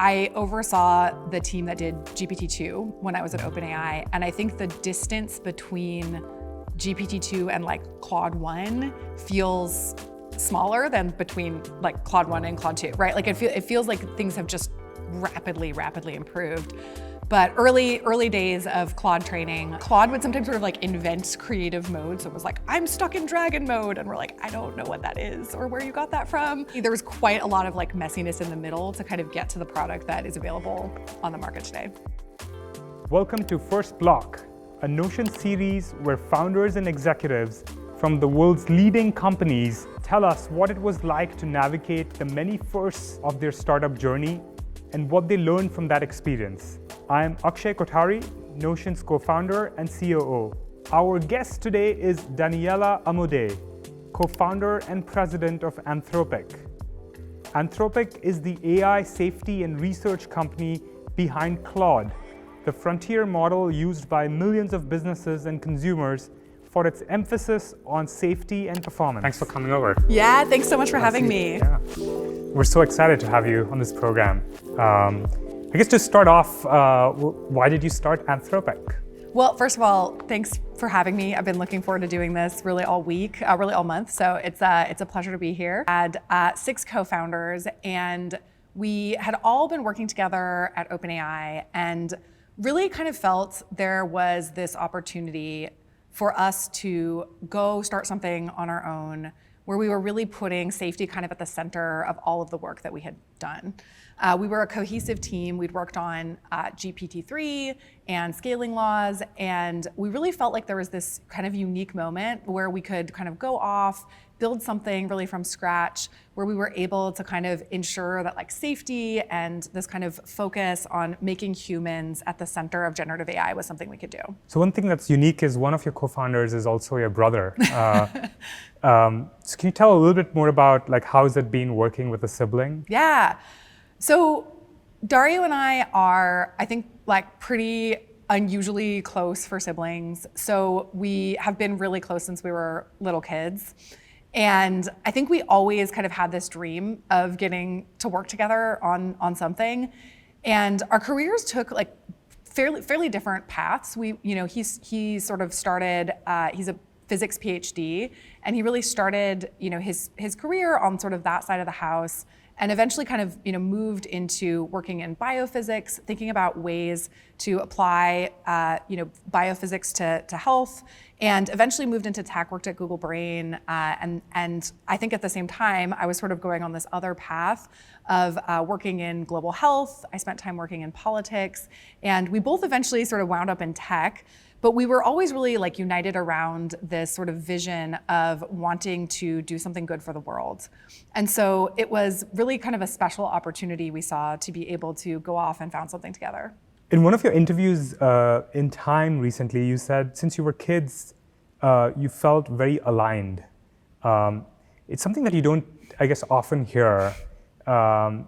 I oversaw the team that did GPT-2 when I was at OpenAI, and I think the distance between GPT-2 and like Claude 1 feels smaller than between like Claude 1 and Claude 2, right? Like it feels like things have just rapidly improved. But early days of Claude training, Claude would sometimes sort of like invent creative modes. So it was like, I'm stuck in dragon mode. And we're like, I don't know what that is or where you got that from. There was quite a lot of like messiness in the middle to kind of get to the product that is available on the market today. Welcome to First Block, a Notion series where founders and executives from the world's leading companies tell us what it was like to navigate the many firsts of their startup journey and what they learned from that experience. I am Akshay Kothari, Notion's co-founder and COO. Our guest today is Daniela Amodei, co-founder and president of Anthropic. Anthropic is the AI safety and research company behind Claude, the frontier model used by millions of businesses and consumers for its emphasis on safety and performance. Thanks for coming over. Yeah, thanks so much for having me. Yeah. We're so excited to have you on this program. I guess to start off, why did you start Anthropic? Well, first of all, thanks for having me. I've been looking forward to doing this really all week, really all month. So it's a pleasure to be here. I had 6 co-founders, and we had all been working together at OpenAI and really kind of felt there was this opportunity for us to go start something on our own where we were really putting safety kind of at the center of all of the work that we had done. We were a cohesive team. We'd worked on GPT-3 and scaling laws, and we really felt like there was this kind of unique moment where we could kind of go off, build something really from scratch, where we were able to kind of ensure that like safety and this kind of focus on making humans at the center of generative AI was something we could do. So one thing that's unique is one of your co-founders is also your brother. So can you tell a little bit more about like how has it been working with a sibling? Yeah. So Dario and I are, I think, like pretty unusually close for siblings. So we have been really close since we were little kids. And I think we always kind of had this dream of getting to work together on something. And our careers took like fairly different paths. He sort of started, he's a physics PhD, and he really started, his career on sort of that side of the house, and eventually kind of, moved into working in biophysics, thinking about ways to apply, biophysics to health, and eventually moved into tech, worked at Google Brain, and I think at the same time, I was sort of going on this other path of working in global health. I spent time working in politics, and we both eventually sort of wound up in tech. But we were always really like united around this sort of vision of wanting to do something good for the world. And so it was really kind of a special opportunity we saw to be able to go off and found something together. In one of your interviews in Time recently, you said since you were kids, you felt very aligned. It's something that you don't, I guess, often hear. And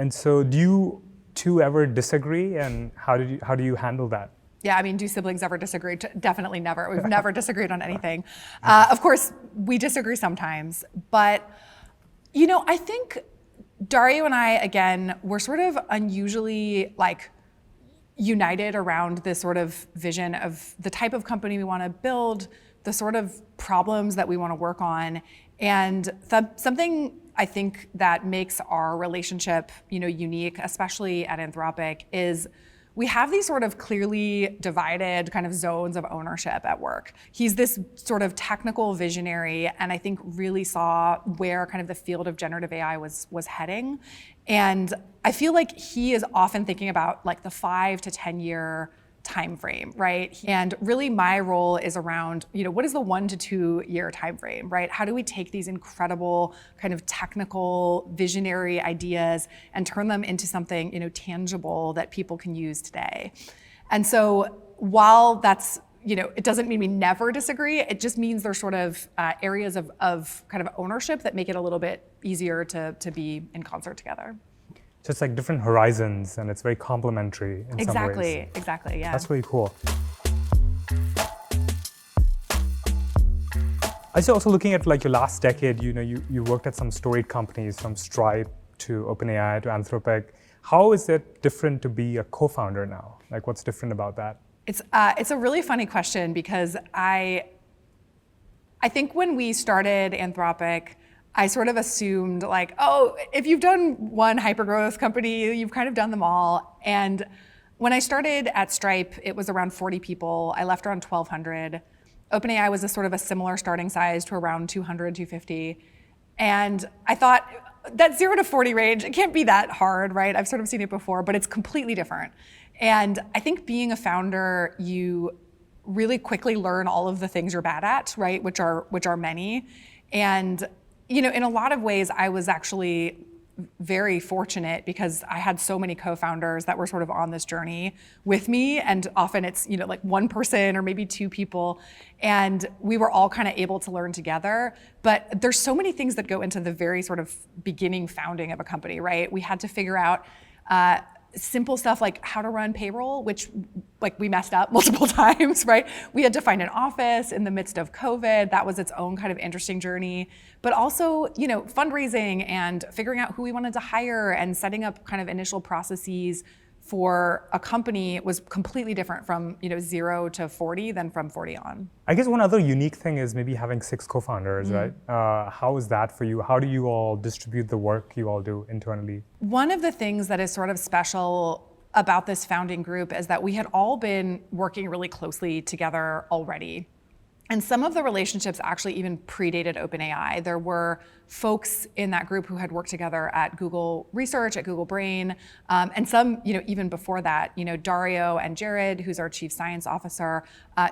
so do you two ever disagree, and how do you handle that? Yeah, I mean, do siblings ever disagree? Definitely never. We've never disagreed on anything. Of course, we disagree sometimes, but I think Dario and I, again, we're sort of unusually like united around this sort of vision of the type of company we want to build, the sort of problems that we want to work on, and something I think that makes our relationship, unique, especially at Anthropic, is we have these sort of clearly divided kind of zones of ownership at work. He's this sort of technical visionary, and I think really saw where kind of the field of generative AI was heading. And I feel like he is often thinking about like the 5 to 10 year time frame, right? And really my role is around, what is the 1 to 2 year time frame, right? How do we take these incredible kind of technical visionary ideas and turn them into something, tangible that people can use today? And so while that's, it doesn't mean we never disagree, it just means there's sort of areas of kind of ownership that make it a little bit easier to be in concert together. So it's like different horizons, and it's very complementary in some ways. Exactly, yeah. That's really cool. I was also looking at like your last decade, you worked at some storied companies from Stripe to OpenAI to Anthropic. How is it different to be a co-founder now? Like, what's different about that? It's a really funny question because I think when we started Anthropic, I sort of assumed like, oh, if you've done one hypergrowth company, you've kind of done them all. And when I started at Stripe, it was around 40 people. I left around 1,200. OpenAI was a sort of a similar starting size to around 200, 250. And I thought, that 0 to 40 range, it can't be that hard, right? I've sort of seen it before, but it's completely different. And I think being a founder, you really quickly learn all of the things you're bad at, right? Which are many. And in a lot of ways, I was actually very fortunate because I had so many co-founders that were sort of on this journey with me, and often it's like one person or maybe two people, and we were all kind of able to learn together. But there's so many things that go into the very sort of beginning founding of a company, right? We had to figure out simple stuff like how to run payroll, which we messed up multiple times, right? We had to find an office in the midst of COVID. That was its own kind of interesting journey. But also, fundraising and figuring out who we wanted to hire and setting up kind of initial processes for a company was completely different from 0 to 40 than from 40 on. I guess one other unique thing is maybe having 6 co-founders, right? How is that for you? How do you all distribute the work you all do internally? One of the things that is sort of special about this founding group is that we had all been working really closely together already. And some of the relationships actually even predated OpenAI. There were folks in that group who had worked together at Google Research, at Google Brain, and some, even before that. Dario and Jared, who's our chief science officer,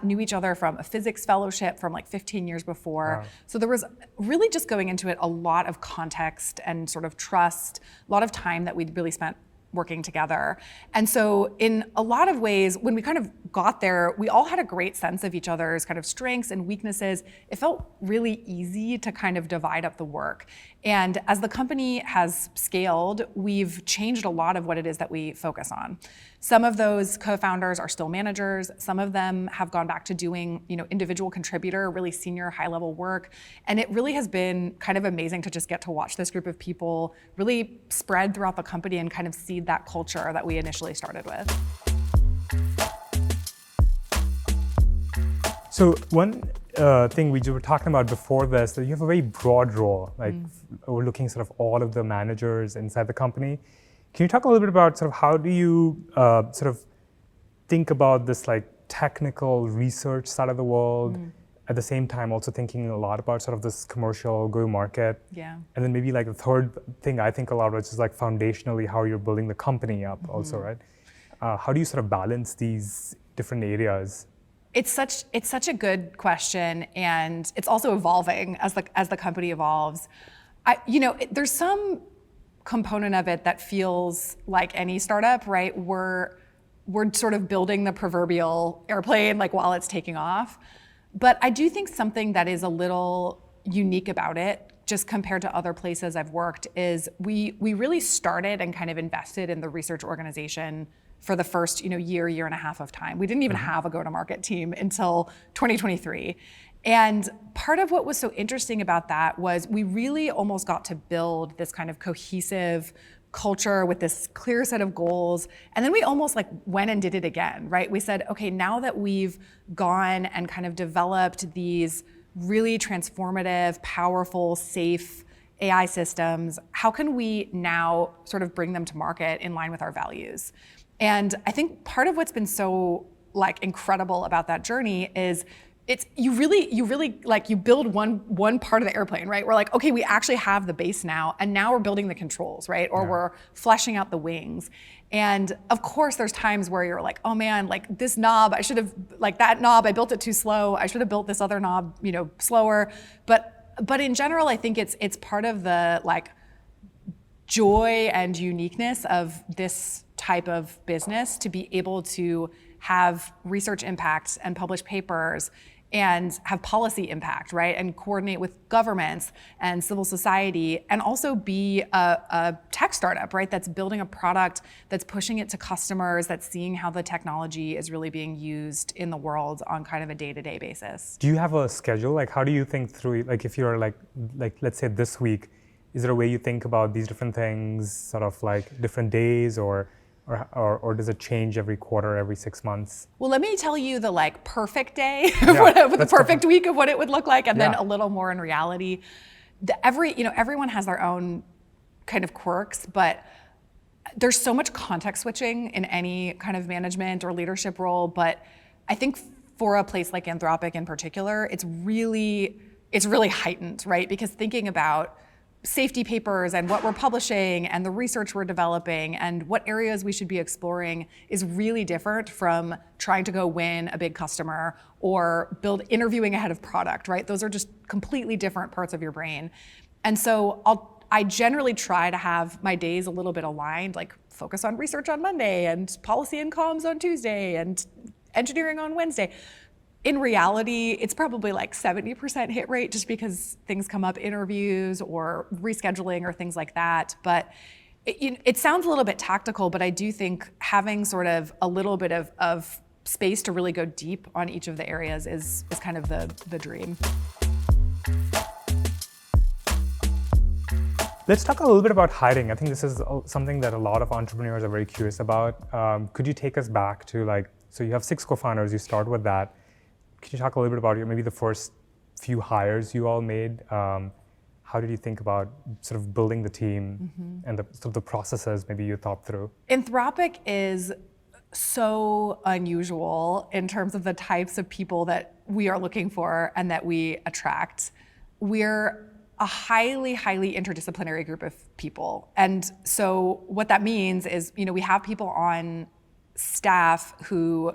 knew each other from a physics fellowship from 15 years before. Wow. So there was really just going into it a lot of context and sort of trust, a lot of time that we'd really spent working together. And so in a lot of ways, when we kind of got there, we all had a great sense of each other's kind of strengths and weaknesses. It felt really easy to kind of divide up the work. And as the company has scaled, we've changed a lot of what it is that we focus on. Some of those co-founders are still managers. Some of them have gone back to doing, individual contributor, really senior, high-level work. And it really has been kind of amazing to just get to watch this group of people really spread throughout the company and kind of seed that culture that we initially started with. So one thing we were talking about before this, that you have a very broad role, we're looking sort of all of the managers inside the company. Can you talk a little bit about sort of how do you sort of think about this technical research side of the world, at the same time also thinking a lot about sort of this commercial go-to-market? Yeah. And then maybe the third thing I think a lot about is foundationally how you're building the company up also, right? How do you sort of balance these different areas? It's such a good question, and it's also evolving as the company evolves. There's some component of it that feels like any startup, right? We're sort of building the proverbial airplane while it's taking off. But I do think something that is a little unique about it, just compared to other places I've worked, is we really started and kind of invested in the research organization for the first year and a half of time. We didn't even have a go-to-market team until 2023. And part of what was so interesting about that was we really almost got to build this kind of cohesive culture with this clear set of goals. And then we almost went and did it again, right? We said, okay, now that we've gone and kind of developed these really transformative, powerful, safe AI systems, how can we now sort of bring them to market in line with our values? And I think part of what's been so incredible about that journey is you build one part of the airplane, right? We're okay, we actually have the base now, and now we're building the controls, right? Or we're fleshing out the wings. And of course, there's times where you're oh man, this knob, I should have, that knob, I built it too slow. I should have built this other knob, slower. But in general, I think it's part of the joy and uniqueness of this type of business to be able to have research impact and publish papers and have policy impact, right? And coordinate with governments and civil society, and also be a tech startup, right? That's building a product, that's pushing it to customers, that's seeing how the technology is really being used in the world on kind of a day-to-day basis. Do you have a schedule? How do you think through, if you're let's say this week, Is there a way you think about these different things, sort of like different days, or does it change every quarter, every 6 months? Well, let me tell you the like perfect day, the perfect week of what it would look like, and then a little more in reality. Everyone has their own kind of quirks, but there's so much context switching in any kind of management or leadership role. But I think for a place like Anthropic in particular, it's really heightened, right? Because thinking about safety papers and what we're publishing and the research we're developing and what areas we should be exploring is really different from trying to go win a big customer or interviewing ahead of product, right? Those are just completely different parts of your brain. And so I generally try to have my days a little bit aligned, like focus on research on Monday and policy and comms on Tuesday and engineering on Wednesday. In reality, it's probably like 70% hit rate just because things come up, interviews or rescheduling or things like that. But it sounds a little bit tactical, but I do think having sort of a little bit of space to really go deep on each of the areas is kind of the dream. Let's talk a little bit about hiring. I think this is something that a lot of entrepreneurs are very curious about. Could you take us back to so you have 6 co-founders, you start with that. Could you talk a little bit about maybe the first few hires you all made? How did you think about sort of building the team and the processes maybe you thought through? Anthropic is so unusual in terms of the types of people that we are looking for and that we attract. We're a highly, highly interdisciplinary group of people. And so what that means is, we have people on staff who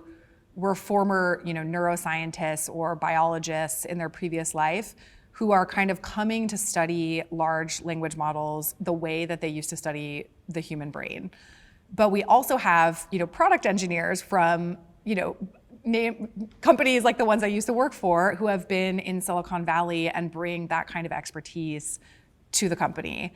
were former, neuroscientists or biologists in their previous life who are kind of coming to study large language models the way that they used to study the human brain. But we also have, product engineers from, companies like the ones I used to work for who have been in Silicon Valley and bring that kind of expertise to the company.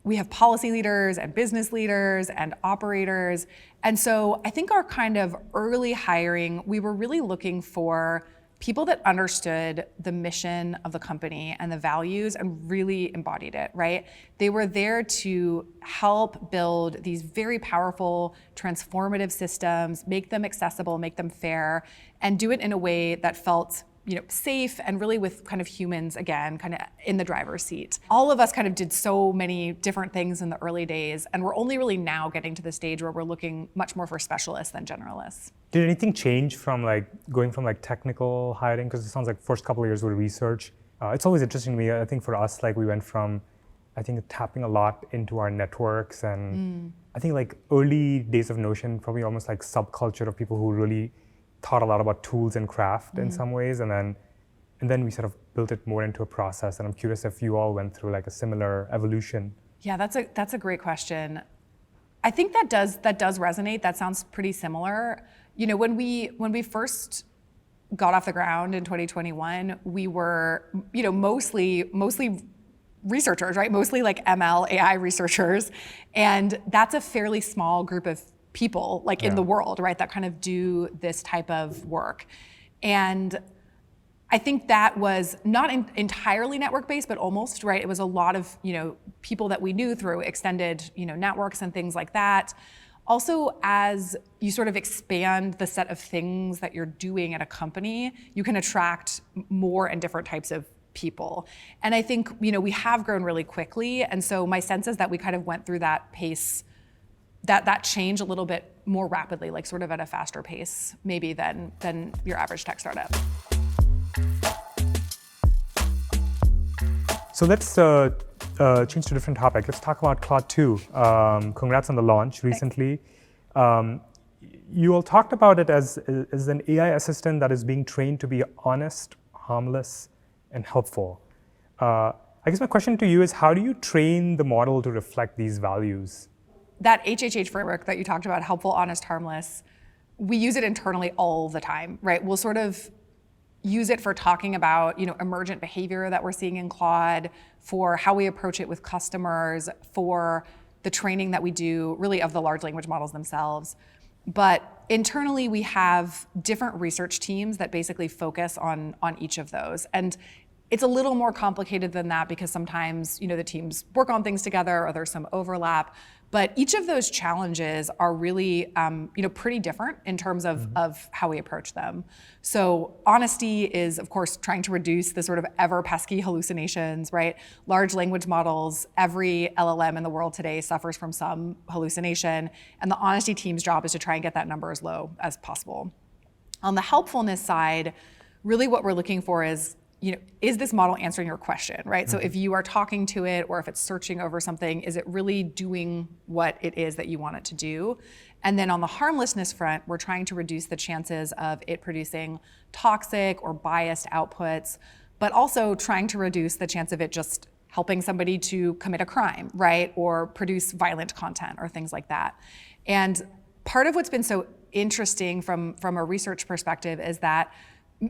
We have policy leaders and business leaders and operators. And so I think our kind of early hiring, we were really looking for people that understood the mission of the company and the values and really embodied it, right? They were there to help build these very powerful, transformative systems, make them accessible, make them fair, and do it in a way that felt safe and really with kind of humans, again, kind of in the driver's seat. All of us kind of did so many different things in the early days, and we're only really now getting to the stage where we're looking much more for specialists than generalists. Did anything change from going from technical hiring? Because it sounds like first couple of years with research. It's always interesting to me. I think for us, we went from, tapping a lot into our networks and I think early days of Notion, probably almost subculture of people who really thought a lot about tools and craft in some ways, and then we sort of built it more into a process. And I'm curious if you all went through a similar evolution. Yeah, that's a great question. I think that does resonate. That sounds pretty similar. When we first got off the ground in 2021, we were mostly researchers, right? Mostly ML AI researchers, and that's a fairly small group of people in the world, right, that kind of do this type of work. And I think that was not entirely network-based, but almost, right? It was a lot of, people that we knew through extended, networks and things like that. Also, as you sort of expand the set of things that you're doing at a company, you can attract more and different types of people. And I think, we have grown really quickly. And so my sense is that we kind of went through that pace, that change a little bit more rapidly, sort of at a faster pace, maybe than your average tech startup. So let's change to a different topic. Let's talk about Claude 2. Congrats on the launch recently. You all talked about it as an AI assistant that is being trained to be honest, harmless, and helpful. I guess my question to you is, how do you train the model to reflect these values? That HHH framework that you talked about, helpful, honest, harmless, we use it internally all the time, right? We'll sort of use it for talking about, emergent behavior that we're seeing in Claude, for how we approach it with customers, for the training that we do, really of the large language models themselves. But internally, we have different research teams that basically focus on each of those. And it's a little more complicated than that because sometimes, the teams work on things together or there's some overlap. But each of those challenges are really, pretty different in terms of how we approach them. So honesty is, of course, trying to reduce the sort of ever pesky hallucinations, right? Large language models, every LLM in the world today suffers from some hallucination. And the honesty team's job is to try and get that number as low as possible. On the helpfulness side, really what we're looking for is, is this model answering your question, right? So if you are talking to it or if it's searching over something, is it really doing what it is that you want it to do? And then on the harmlessness front, we're trying to reduce the chances of it producing toxic or biased outputs, but also trying to reduce the chance of it just helping somebody to commit a crime, right? Or produce violent content or things like that. And part of what's been so interesting from a research perspective is that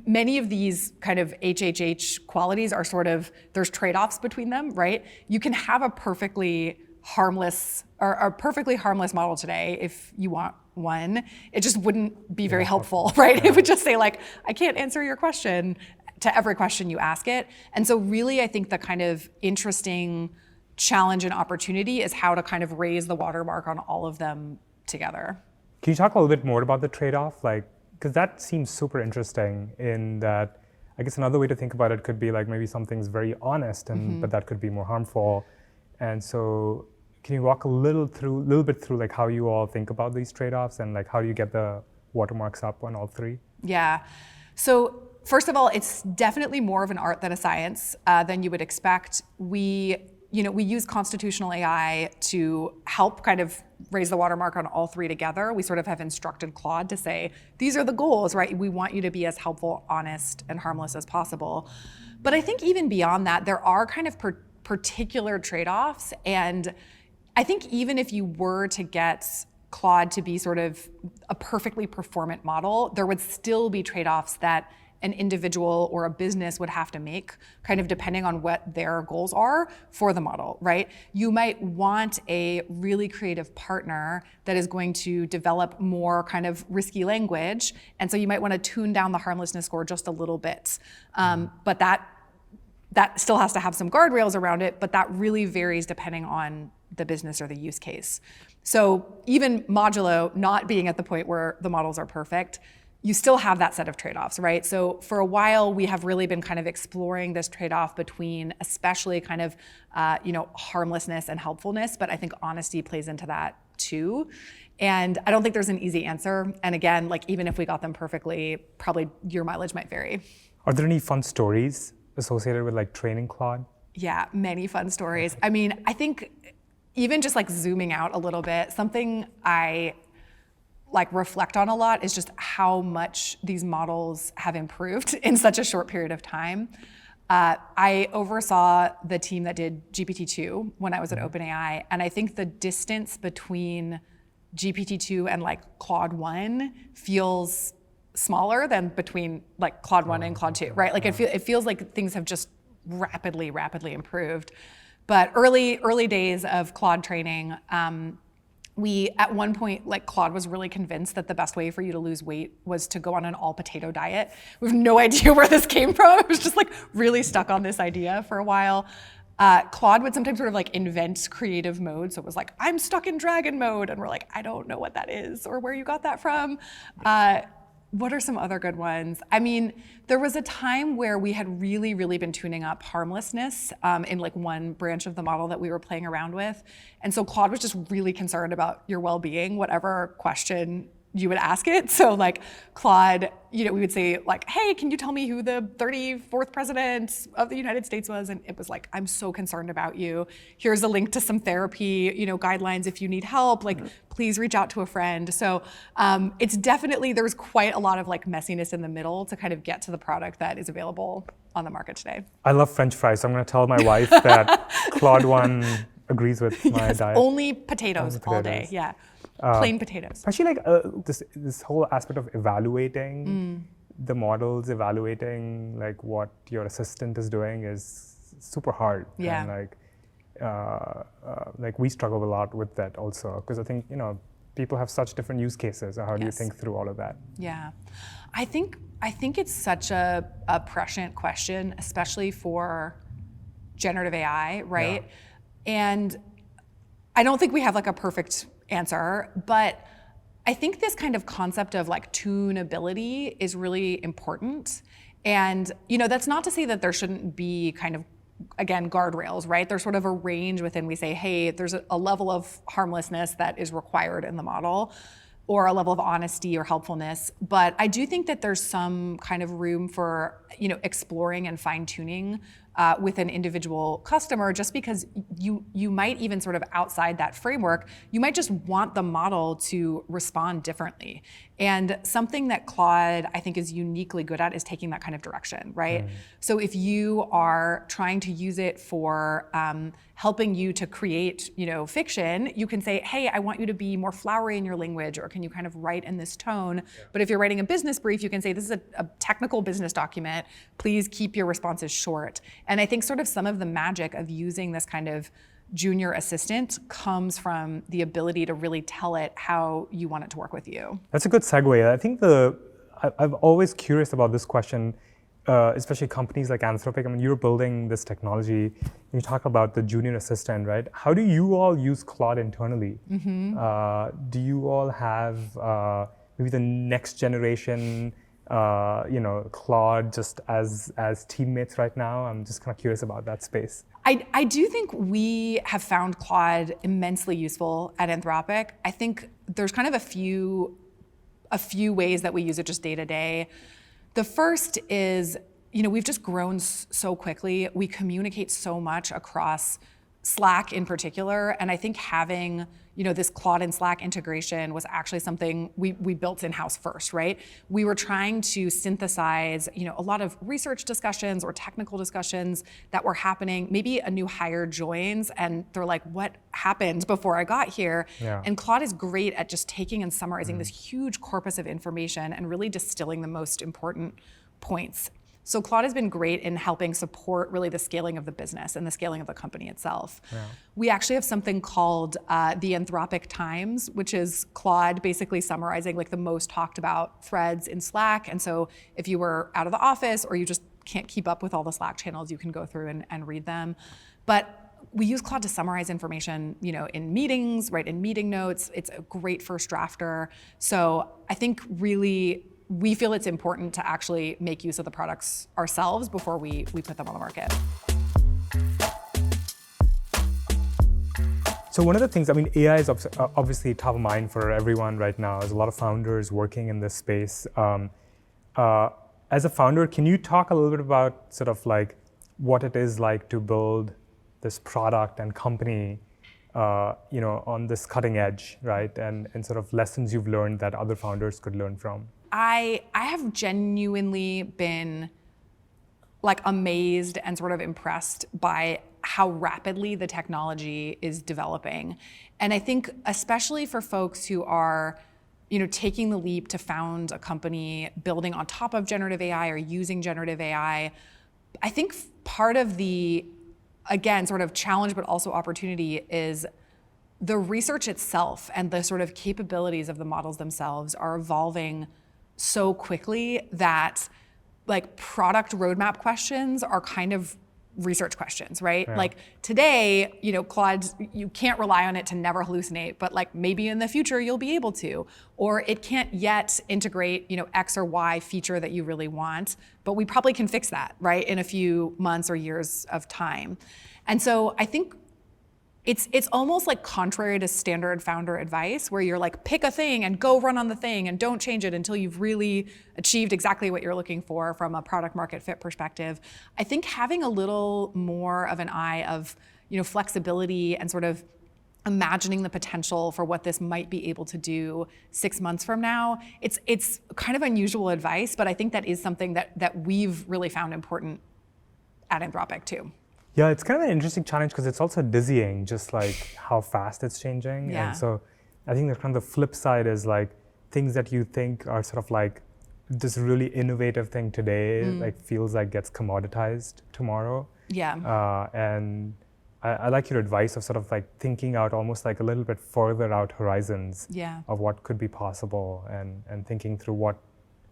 many of these kind of HHH qualities are sort of, there's trade-offs between them, right? You can have a perfectly harmless model today if you want one. It just wouldn't be very helpful, right? Yeah. It would just say like, I can't answer your question to every question you ask it. And so really, I think the kind of interesting challenge and opportunity is how to kind of raise the watermark on all of them together. Can you talk a little bit more about the trade-off? Because that seems super interesting in that, I guess another way to think about it could be like maybe something's very honest, but that could be more harmful. And so can you walk a little bit through like how you all think about these trade-offs and like how do you get the watermarks up on all three? Yeah. So first of all, it's definitely more of an art than a science than you would expect. We use constitutional AI to help kind of raise the watermark on all three together. We sort of have instructed Claude to say, these are the goals, right? We want you to be as helpful, honest, and harmless as possible. But I think even beyond that, there are kind of particular trade-offs. And I think even if you were to get Claude to be sort of a perfectly performant model, there would still be trade-offs that an individual or a business would have to make, kind of depending on what their goals are for the model, right? You might want a really creative partner that is going to develop more kind of risky language, and so you might want to tune down the harmlessness score just a little bit. But that still has to have some guardrails around it, but that really varies depending on the business or the use case. So even modulo not being at the point where the models are perfect, you still have that set of trade-offs, right? So for a while, we have really been kind of exploring this trade-off between especially kind of, harmlessness and helpfulness, but I think honesty plays into that too. And I don't think there's an easy answer. And again, like even if we got them perfectly, probably your mileage might vary. Are there any fun stories associated with like training Claude? Yeah, many fun stories. I mean, I think even just like zooming out a little bit, something I reflect on a lot is just how much these models have improved in such a short period of time. I oversaw the team that did GPT-2 when I was at OpenAI, and I think the distance between GPT-2 and like Claude 1 feels smaller than between like Claude 1 and Claude 2, right? Like it feels like things have just rapidly improved. But early days of Claude training, we, at one point, like Claude was really convinced that the best way for you to lose weight was to go on an all potato diet. We have no idea where this came from. It was just like really stuck on this idea for a while. Claude would sometimes sort of like invent creative mode. So it was like, I'm stuck in dragon mode. And we're like, I don't know what that is or where you got that from. What are some other good ones? I mean, there was a time where we had really been tuning up harmlessness in like one branch of the model that we were playing around with. And so Claude was just really concerned about your well-being, whatever question you would ask it. So like Claude, we would say like, hey, can you tell me who the 34th president of the United States was? And it was like, I'm so concerned about you. Here's a link to some therapy, guidelines if you need help, like please reach out to a friend. So it's definitely, there's quite a lot of like messiness in the middle to kind of get to the product that is available on the market today. I love French fries, so I'm going to tell my wife that Claude 1 agrees with my diet. Only potatoes all day, yeah. Plain potatoes. Actually, like this whole aspect of evaluating the models, evaluating like what your assistant is doing is super hard. Yeah. And like we struggle a lot with that also, because I think people have such different use cases. Or how do you think through all of that? Yeah, I think it's such a prescient question, especially for generative AI, right? Yeah. And I don't think we have like a perfect answer, but I think this kind of concept of like tunability is really important. And that's not to say that there shouldn't be kind of, again, guardrails, right? There's sort of a range within we say, hey, there's a level of harmlessness that is required in the model, or a level of honesty or helpfulness. But I do think that there's some kind of room for exploring and fine-tuning with an individual customer, just because you might even sort of outside that framework, you might just want the model to respond differently. And something that Claude, I think, is uniquely good at is taking that kind of direction, right? So if you are trying to use it for helping you to create, fiction, you can say, hey, I want you to be more flowery in your language, or can you kind of write in this tone? Yeah. But if you're writing a business brief, you can say, this is a technical business document. Please keep your responses short. And I think sort of some of the magic of using this kind of junior assistant comes from the ability to really tell it how you want it to work with you. That's a good segue. I think I'm always curious about this question, especially companies like Anthropic. I mean, you're building this technology. You talk about the junior assistant, right? How do you all use Claude internally? Mm-hmm. Do you all have maybe the next generation Claude just as teammates right now? I'm just kind of curious about that space. I do think we have found Claude immensely useful at Anthropic. I think there's kind of a few ways that we use it just day to day. The first is, we've just grown so quickly. We communicate so much across Slack in particular, and I think having this Claude and Slack integration was actually something we built in-house first, right? We were trying to synthesize a lot of research discussions or technical discussions that were happening. Maybe a new hire joins and they're like, what happened before I got here? Yeah. And Claude is great at just taking and summarizing this huge corpus of information and really distilling the most important points. So Claude has been great in helping support really the scaling of the business and the scaling of the company itself. Yeah. We actually have something called the Anthropic Times, which is Claude basically summarizing like the most talked about threads in Slack. And so if you were out of the office or you just can't keep up with all the Slack channels, you can go through and read them. But we use Claude to summarize information, in meetings, right, in meeting notes. It's a great first drafter. So I think really, we feel it's important to actually make use of the products ourselves before we put them on the market. So one of the things, AI is obviously top of mind for everyone right now. There's a lot of founders working in this space. As a founder, can you talk a little bit about sort of like what it is like to build this product and company on this cutting edge, right? And sort of lessons you've learned that other founders could learn from? I have genuinely been like amazed and sort of impressed by how rapidly the technology is developing. And I think especially for folks who are, taking the leap to found a company building on top of generative AI or using generative AI, I think part of the, again, sort of challenge but also opportunity is the research itself and the sort of capabilities of the models themselves are evolving so quickly that like product roadmap questions are kind of research questions, right? Yeah. Like today, Claude, you can't rely on it to never hallucinate, but like maybe in the future you'll be able to, or it can't yet integrate, X or Y feature that you really want, but we probably can fix that, right? In a few months or years of time. And so I think it's almost like contrary to standard founder advice where you're like, pick a thing and go run on the thing and don't change it until you've really achieved exactly what you're looking for from a product market fit perspective. I think having a little more of an eye of, flexibility and sort of imagining the potential for what this might be able to do 6 months from now, it's kind of unusual advice, but I think that is something that we've really found important at Anthropic too. Yeah, it's kind of an interesting challenge because it's also dizzying, just like how fast it's changing. Yeah. And so I think the kind of the flip side is like things that you think are sort of like this really innovative thing today, like feels like gets commoditized tomorrow. Yeah. And I like your advice of sort of like thinking out almost like a little bit further out horizons of what could be possible and thinking through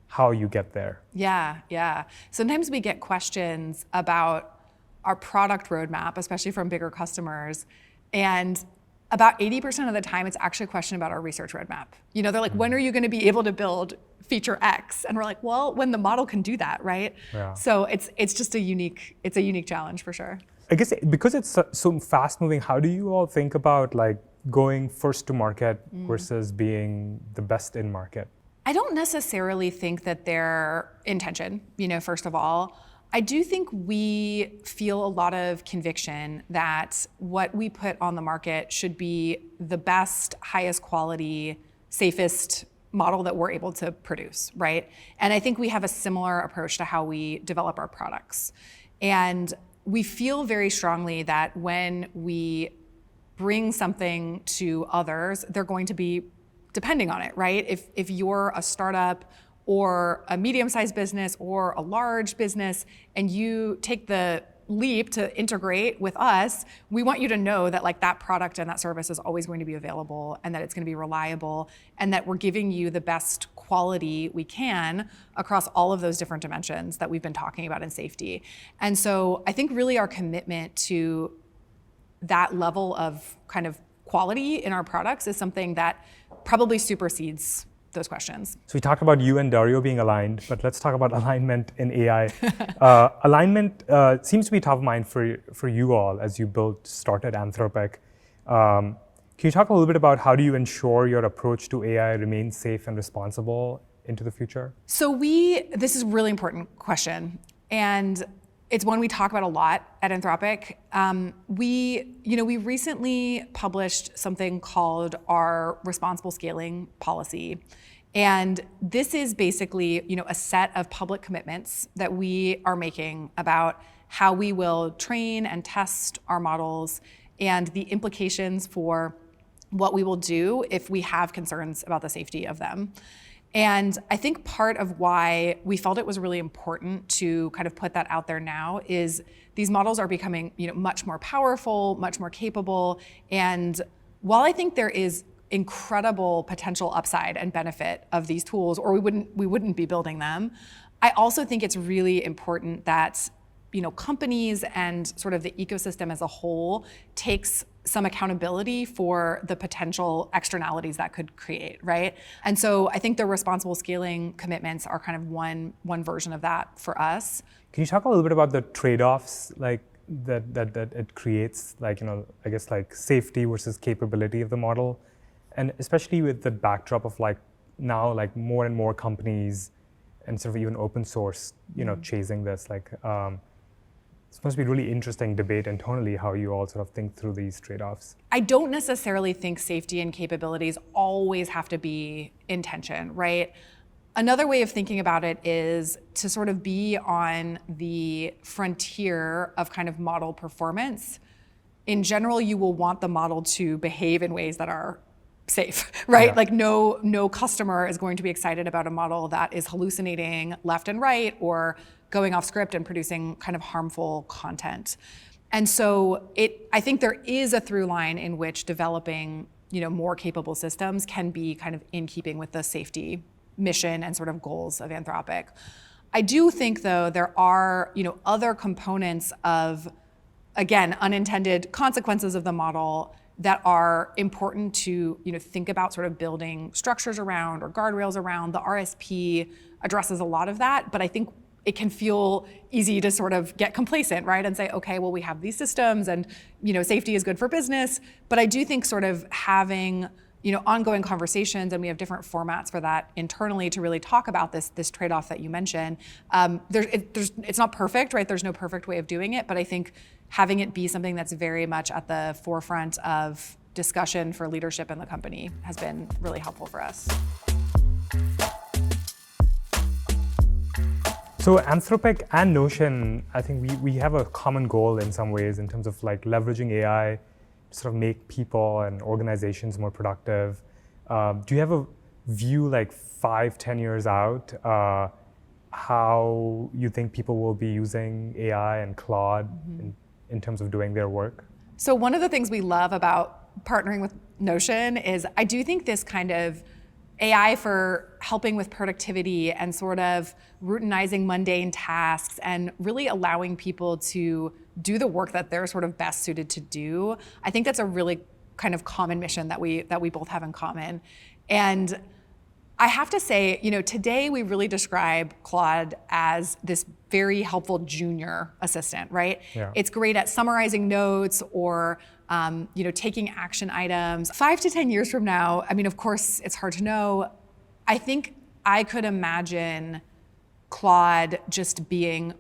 how you get there. Yeah. Sometimes we get questions about our product roadmap, especially from bigger customers. And about 80% of the time, it's actually a question about our research roadmap. They're like, when are you going to be able to build feature X? And we're like, well, when the model can do that, right? Yeah. So it's just a unique challenge for sure. I guess because it's so fast moving, how do you all think about like going first to market versus being the best in market? I don't necessarily think that they're intention, first of all. I do think we feel a lot of conviction that what we put on the market should be the best, highest quality, safest model that we're able to produce, right? And I think we have a similar approach to how we develop our products. And we feel very strongly that when we bring something to others, they're going to be depending on it, right? If you're a startup or a medium-sized business or a large business and you take the leap to integrate with us, we want you to know that like that product and that service is always going to be available and that it's going to be reliable and that we're giving you the best quality we can across all of those different dimensions that we've been talking about in safety. And so I think really our commitment to that level of kind of quality in our products is something that probably supersedes those questions. So we talked about you and Dario being aligned, but let's talk about alignment in AI. Alignment seems to be top of mind for you all as you started Anthropic. Can you talk a little bit about how do you ensure your approach to AI remains safe and responsible into the future? So this is a really important question, and it's one we talk about a lot at Anthropic. We recently published something called our responsible scaling policy. And this is basically, a set of public commitments that we are making about how we will train and test our models and the implications for what we will do if we have concerns about the safety of them. And I think part of why we felt it was really important to kind of put that out there now is these models are becoming, much more powerful, much more capable. And while I think there is incredible potential upside and benefit of these tools, or we wouldn't be building them, I also think it's really important that companies and sort of the ecosystem as a whole takes some accountability for the potential externalities that could create, right? And so I think the responsible scaling commitments are kind of one version of that for us. Can you talk a little bit about the trade-offs like that it creates, like, I guess like safety versus capability of the model, and especially with the backdrop of like now like more and more companies and sort of even open source, chasing this, like. It's must be a really interesting debate internally how you all sort of think through these trade-offs. I don't necessarily think safety and capabilities always have to be in tension, right? Another way of thinking about it is to sort of be on the frontier of kind of model performance. In general, you will want the model to behave in ways that are safe, right? Yeah. Like no customer is going to be excited about a model that is hallucinating left and right or going off script and producing kind of harmful content. And so I think there is a through line in which developing, more capable systems can be kind of in keeping with the safety mission and sort of goals of Anthropic. I do think though there are, other components of, again, unintended consequences of the model that are important to think about sort of building structures around or guardrails around. The RSP addresses a lot of that, but I think it can feel easy to sort of get complacent, right? And say, okay, well, we have these systems and safety is good for business. But I do think sort of having ongoing conversations, and we have different formats for that internally to really talk about this trade-off that you mentioned. It's not perfect, right? There's no perfect way of doing it, but I think having it be something that's very much at the forefront of discussion for leadership in the company has been really helpful for us. So Anthropic and Notion, I think we have a common goal in some ways in terms of like leveraging AI to sort of make people and organizations more productive. Do you have a view like 5-10 years out, how you think people will be using AI and Claude in terms of doing their work? So one of the things we love about partnering with Notion is I do think this kind of AI for helping with productivity and sort of routinizing mundane tasks and really allowing people to do the work that they're sort of best suited to do. I think that's a really kind of common mission that we both have in common. And I have to say, today we really describe Claude as this very helpful junior assistant, right? Yeah. It's great at summarizing notes or taking action items. 5 to 10 years from now, I mean, of course, it's hard to know. I think I could imagine Claude just being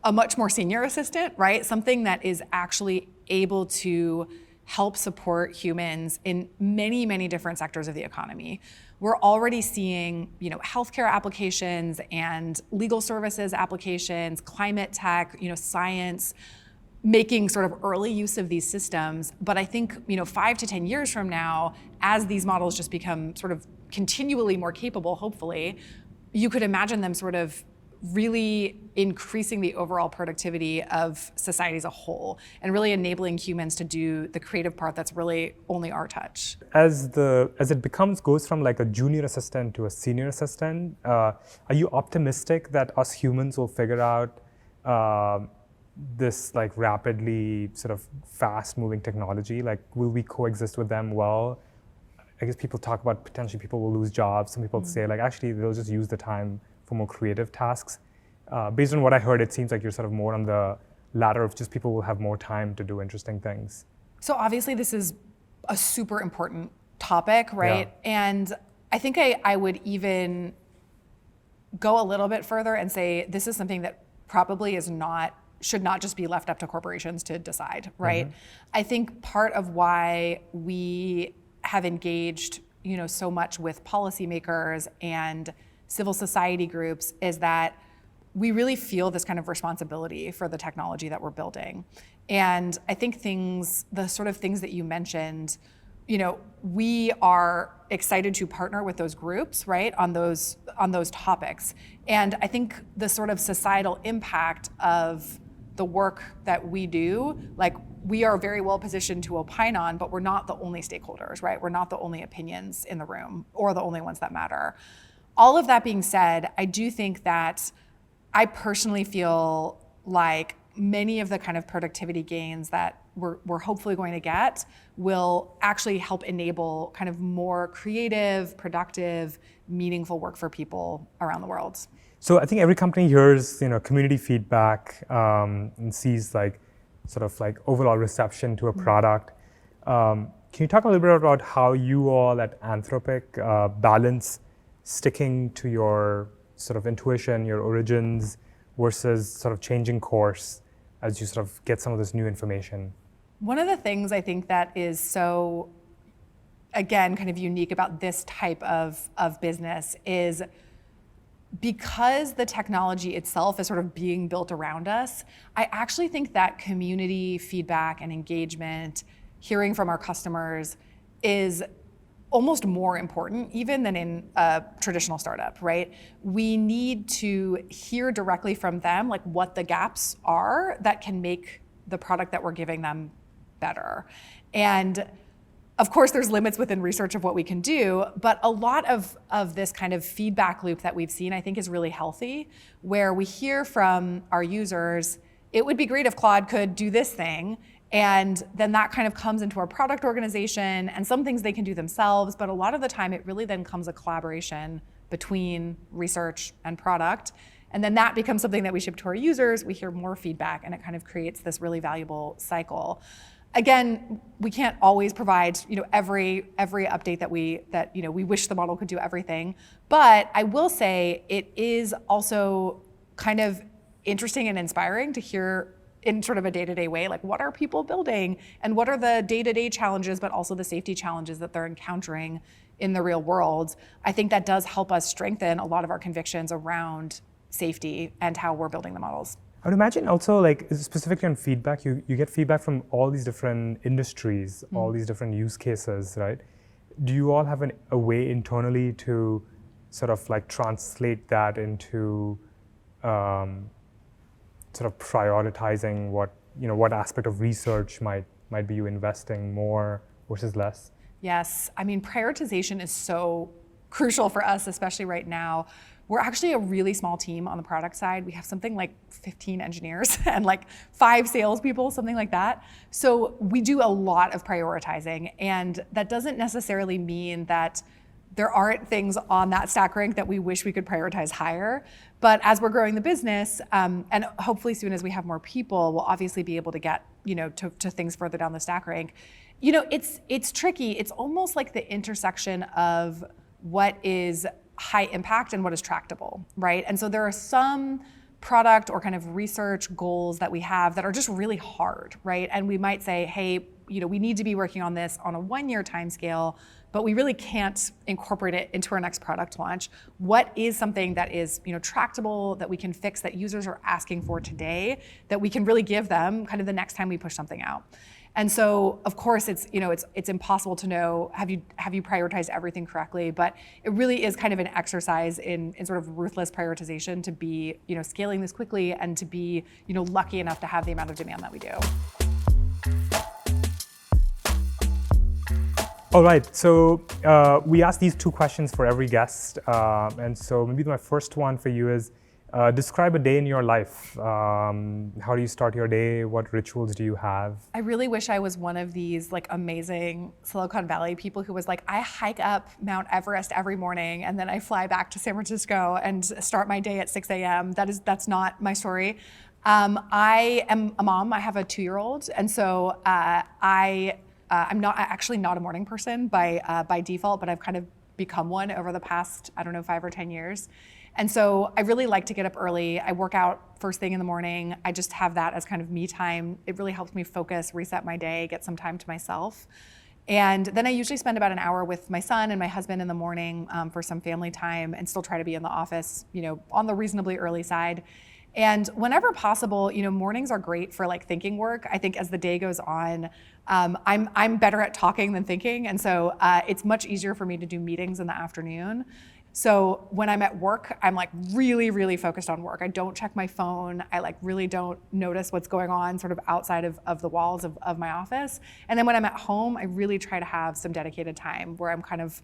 a much more senior assistant, right? Something that is actually able to help support humans in many, many different sectors of the economy. We're already seeing, healthcare applications and legal services applications, climate tech, science, making sort of early use of these systems. But I think, 5 to 10 years from now, as these models just become sort of continually more capable, hopefully, you could imagine them sort of really increasing the overall productivity of society as a whole and really enabling humans to do the creative part that's really only our touch. As it goes from like a junior assistant to a senior assistant, are you optimistic that us humans will figure out this like rapidly sort of fast moving technology? Like, will we coexist with them well? I guess people talk about potentially people will lose jobs. Some people say like, actually, they'll just use the time for more creative tasks. Based on what I heard, it seems like you're sort of more on the latter of just people will have more time to do interesting things. So obviously this is a super important topic, right? Yeah. And I think I would even go a little bit further and say this is something that probably should not just be left up to corporations to decide, right? Mm-hmm. I think part of why we have engaged, so much with policymakers and civil society groups is that we really feel this kind of responsibility for the technology that we're building. And I think the sort of things that you mentioned, we are excited to partner with those groups, right, on those topics. And I think the sort of societal impact of the work that we do, like we are very well positioned to opine on, but we're not the only stakeholders, right? We're not the only opinions in the room or the only ones that matter. All of that being said, I do think that I personally feel like many of the kind of productivity gains that we're hopefully going to get will actually help enable kind of more creative, productive, meaningful work for people around the world. So I think every company hears, community feedback and sees like sort of like overall reception to a product. Can you talk a little bit about how you all at Anthropic balance sticking to your sort of intuition, your origins, versus sort of changing course as you sort of get some of this new information? One of the things I think that is so, again, kind of unique about this type of business is because the technology itself is sort of being built around us, I actually think that community feedback and engagement, hearing from our customers is almost more important even than in a traditional startup, right? We need to hear directly from them like what the gaps are that can make the product that we're giving them better. And of course, there's limits within research of what we can do, but a lot of this kind of feedback loop that we've seen, I think, is really healthy, where we hear from our users, it would be great if Claude could do this thing, and then that kind of comes into our product organization, and some things they can do themselves, but a lot of the time it really then comes a collaboration between research and product, and then that becomes something that we ship to our users, we hear more feedback, and it kind of creates this really valuable cycle. Again, we can't always provide, every update that we wish the model could do everything. But I will say it is also kind of interesting and inspiring to hear in sort of a day-to-day way, like what are people building and what are the day-to-day challenges, but also the safety challenges that they're encountering in the real world. I think that does help us strengthen a lot of our convictions around safety and how we're building the models. I would imagine also, like specifically on feedback, you get feedback from all these different industries, all these different use cases, right? Do you all have a way internally to sort of like translate that into sort of prioritizing what aspect of research might might be you investing more versus less? Yes, I mean, prioritization is so crucial for us, especially right now. We're actually a really small team on the product side. We have something like 15 engineers and like 5 salespeople, something like that. So we do a lot of prioritizing, and that doesn't necessarily mean that there aren't things on that stack rank that we wish we could prioritize higher. But as we're growing the business, and hopefully soon as we have more people, we'll obviously be able to get, to things further down the stack rank. It's tricky. It's almost like the intersection of what is high impact and what is tractable, right? And so there are some product or kind of research goals that we have that are just really hard, right? And we might say, hey, we need to be working on this on a 1-year timescale, but we really can't incorporate it into our next product launch. What is something that is, tractable, that we can fix, that users are asking for today, that we can really give them kind of the next time we push something out? And so, of course, it's impossible to know, have you prioritized everything correctly? But it really is kind of an exercise in sort of ruthless prioritization to be, scaling this quickly and to be, lucky enough to have the amount of demand that we do. All right, so we ask these 2 questions for every guest. And so maybe my first one for you is, describe a day in your life. How do you start your day? What rituals do you have? I really wish I was one of these amazing Silicon Valley people who was like, I hike up Mount Everest every morning and then I fly back to San Francisco and start my day at 6 a.m. That's not my story. I am a mom. I have a 2-year-old, and so I'm actually not a morning person by default, but I've kind of become one over the past, 5 or 10 years. And so I really like to get up early. I work out first thing in the morning. I just have that as kind of me time. It really helps me focus, reset my day, get some time to myself. And then I usually spend about an hour with my son and my husband in the morning for some family time, and still try to be in the office, on the reasonably early side. And whenever possible, mornings are great for thinking work. I think as the day goes on, I'm better at talking than thinking. And so it's much easier for me to do meetings in the afternoon. So when I'm at work, I'm really, really focused on work. I don't check my phone. I really don't notice what's going on sort of outside of the walls of my office. And then when I'm at home, I really try to have some dedicated time where I'm kind of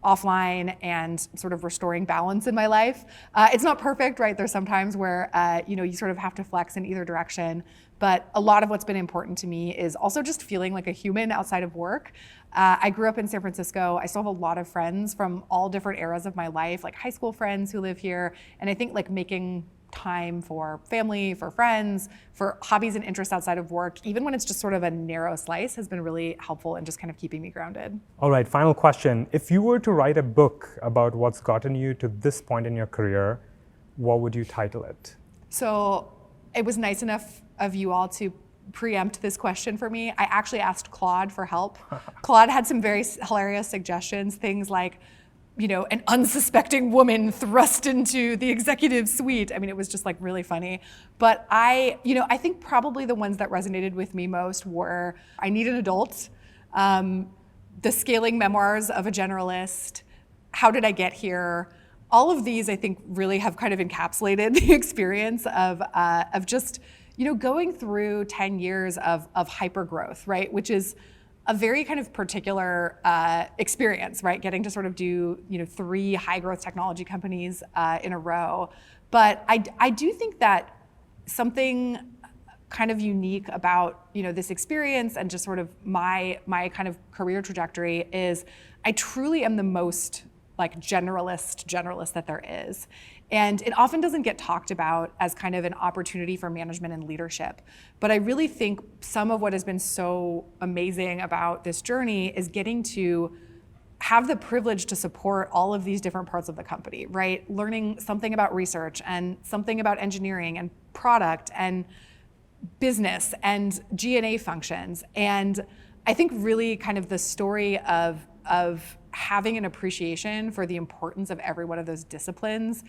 offline and sort of restoring balance in my life. It's not perfect, right? There's some times where you sort of have to flex in either direction. But a lot of what's been important to me is also just feeling like a human outside of work. I grew up in San Francisco. I still have a lot of friends from all different eras of my life, like high school friends who live here. And I think making time for family, for friends, for hobbies and interests outside of work, even when it's just sort of a narrow slice, has been really helpful in just kind of keeping me grounded. All right, final question. If you were to write a book about what's gotten you to this point in your career, what would you title it? So it was nice enough of you all to preempt this question for me. I actually asked Claude for help. Claude had some very hilarious suggestions, things like, an unsuspecting woman thrust into the executive suite. I mean, it was just really funny. But I think probably the ones that resonated with me most were I Need an Adult, The Scaling Memoirs of a Generalist, How Did I Get Here? All of these, I think, really have kind of encapsulated the experience of just, going through 10 years of hypergrowth, right? Which is a very kind of particular experience, right? Getting to sort of do, 3 high growth technology companies in a row. But I do think that something kind of unique about, this experience and just sort of my kind of career trajectory is I truly am the most generalist that there is. And it often doesn't get talked about as kind of an opportunity for management and leadership. But I really think some of what has been so amazing about this journey is getting to have the privilege to support all of these different parts of the company, right? Learning something about research and something about engineering and product and business and G&A functions. And I think really kind of the story of having an appreciation for the importance of every one of those disciplines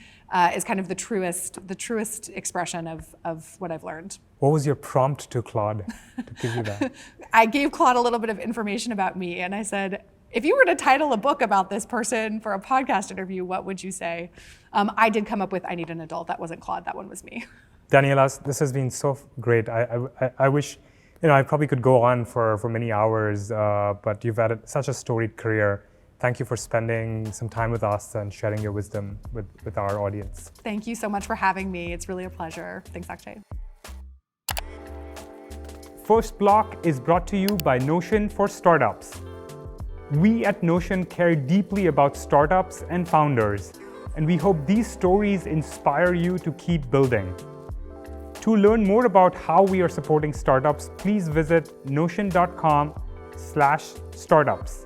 is kind of the truest expression of what I've learned. What was your prompt to Claude to give you that? I gave Claude a little bit of information about me, and I said, if you were to title a book about this person for a podcast interview, what would you say? I did come up with I Need an Adult. That wasn't Claude, that one was me. Daniela, this has been so great. I wish I probably could go on for many hours, but you've had such a storied career. Thank you for spending some time with us and sharing your wisdom with our audience. Thank you so much for having me. It's really a pleasure. Thanks, Akshay. First Block is brought to you by Notion for Startups. We at Notion care deeply about startups and founders, and we hope these stories inspire you to keep building. To learn more about how we are supporting startups, please visit notion.com/startups.